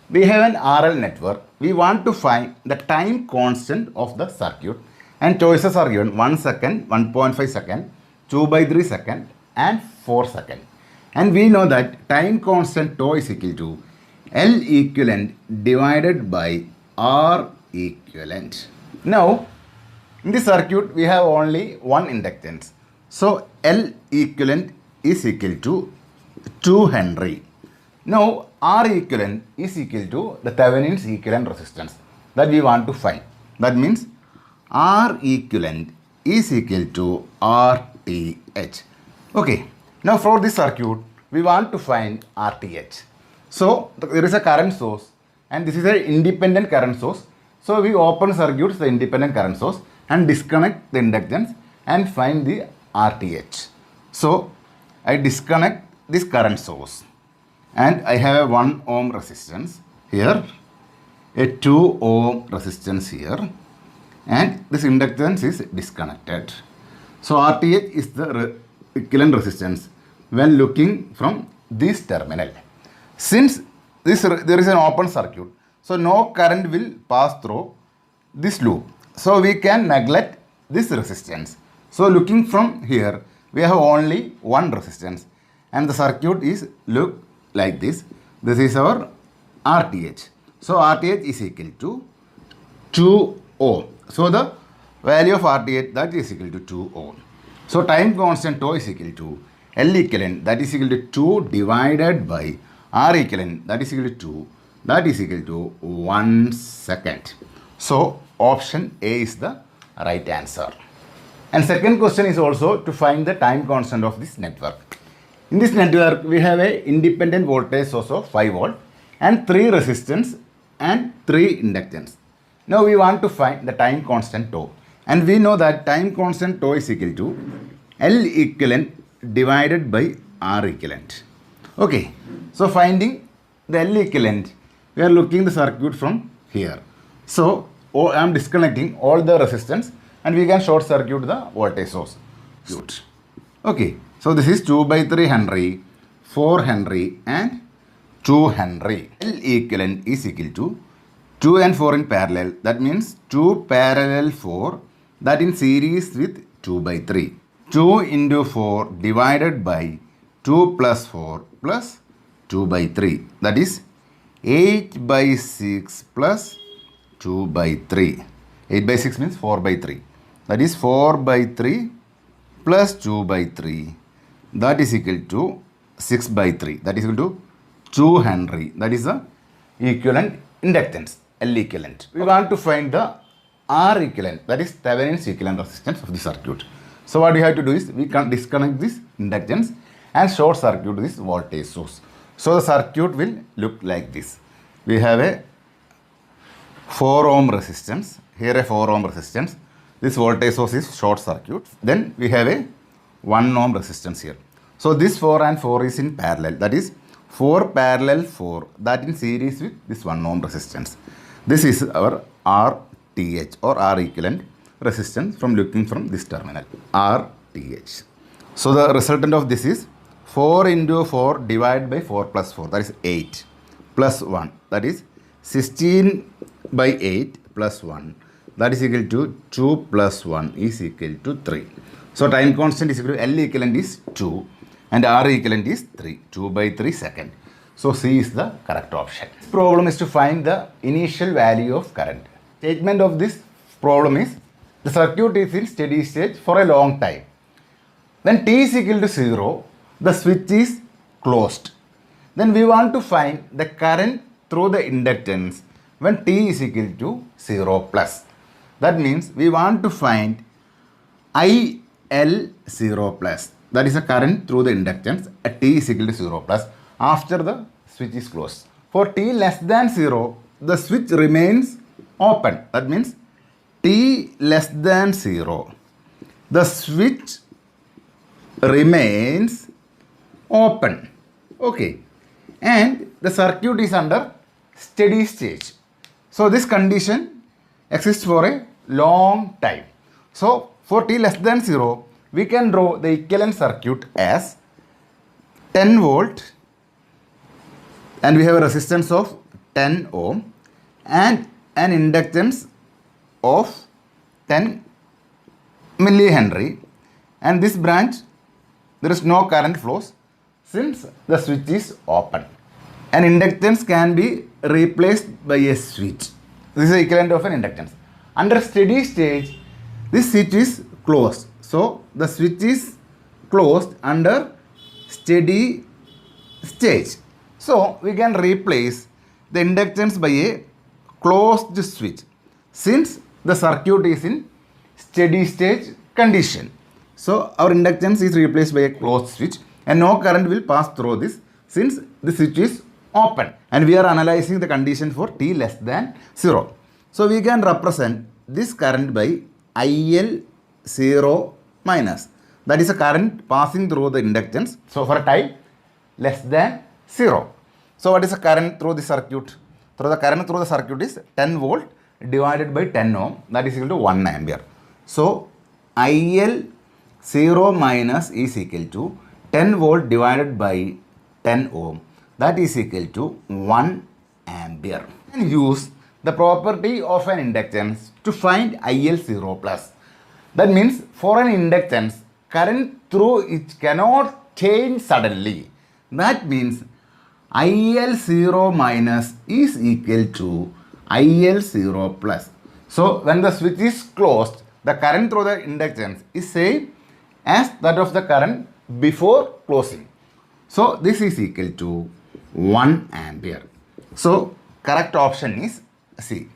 We have an RL network. We want to find the time constant of the circuit, and choices are given 1 second, 1.5 second, 2 by 3 second and 4 second. And we know that time constant tau is equal to L equivalent divided by R equivalent. Now, in this circuit, we have only one inductance. So, L equivalent is equal to 2 Henry. Now, R equivalent is equal to the Thevenin's equivalent resistance that we want to find. That means R equivalent is equal to RTH. Okay. Now, for this circuit, we want to find RTH. So, there is a current source and this is an independent current source. So, we open circuits the independent current source and disconnect the inductance and find the RTH. So, I disconnect this current source and I have a 1 ohm resistance here, a 2 ohm resistance here, and this inductance is disconnected. So, RTH is the equivalent resistance when looking from this terminal. Since there is an open circuit, so no current will pass through this loop. So we can neglect this resistance. So looking from here, we have only one resistance and the circuit is look like this. This is our RTH. So RTH is equal to 2 ohm. So the value of RTH that is equal to 2 ohm. So time constant tau is equal to L equivalent that is equal to 2 divided by R equivalent that is equal to 2 that is equal to 1 second. So option A is the right answer. And second question is also to find the time constant of this network. In this network we have a independent voltage source of 5 volt and 3 resistance and 3 inductance. Now we want to find the time constant tau. And we know that time constant tau is equal to L equivalent divided by R equivalent. Okay, so finding the L equivalent, we are looking the circuit from here. So I am disconnecting all the resistance and we can short circuit the voltage source. Good. Okay, so this is 2 by 3 Henry, 4 Henry and 2 Henry. L equivalent is equal to 2 and 4 in parallel. That means 2 parallel 4 that in series with 2 by 3. 2 into 4 divided by 2 plus 4 plus 2 by 3. That is 8 by 6 plus 2 by 3. 8 by 6 means 4 by 3. That is 4 by 3 plus 2 by 3. That is equal to 6 by 3. That is equal to 2 Henry. That is the equivalent inductance, L equivalent. We want to find the R equivalent, that is Thevenin's equivalent resistance of the circuit. So what we have to do is we can disconnect this inductance and short circuit this voltage source. So the circuit will look like this. We have a 4 ohm resistance, here a 4 ohm resistance. This voltage source is short circuit. Then we have a 1 ohm resistance here. So this 4 and 4 is in parallel. That is 4 parallel 4 that in series with this 1 ohm resistance. This is our RTH or R equivalent resistance from looking from this terminal, RTH. So the resultant of this is 4 into 4 divided by 4 plus 4, that is 8 plus 1, that is 16 by 8 plus 1, that is equal to 2 plus 1 is equal to 3. So time constant is equal to L equivalent is 2 and R equivalent is 3, 2 by 3 second. So C is the correct option. This problem is to find the initial value of current. Statement of this problem is the circuit is in steady state for a long time. When t is equal to 0, the switch is closed. Then we want to find the current through the inductance when t is equal to 0 plus. That means we want to find IL0 plus. That is the current through the inductance at t is equal to 0 plus after the switch is closed. For t less than 0, the switch remains open. That means t less than 0, the switch remains open. Okay. And the circuit is under steady state. So this condition exists for a long time. So for t less than 0, we can draw the equivalent circuit as 10 volt and we have a resistance of 10 ohm and an inductance of 10 millihenry, and this branch there is no current flows since the switch is open. An inductance can be replaced by a switch. This is the equivalent of an inductance. Under steady state, this switch is closed. So the switch is closed under steady state. So we can replace the inductance by a closed switch since the circuit is in steady state condition. So our inductance is replaced by a closed switch and no current will pass through this since the switch is open, and we are analyzing the condition for t less than 0. So we can represent this current by IL0 minus, that is a current passing through the inductance. So for time less than 0. So what is the current through the circuit? The current through the circuit is 10 volt divided by 10 ohm, that is equal to 1 ampere. So IL0 minus is equal to 10 volt divided by 10 ohm, that is equal to 1 ampere. And use the property of an inductance to find IL0 plus. That means for an inductance, current through it cannot change suddenly. That means IL0 minus is equal to IL0 plus. So when the switch is closed, the current through the inductance is same as that of the current before closing. So this is equal to 1 ampere. So correct option is C.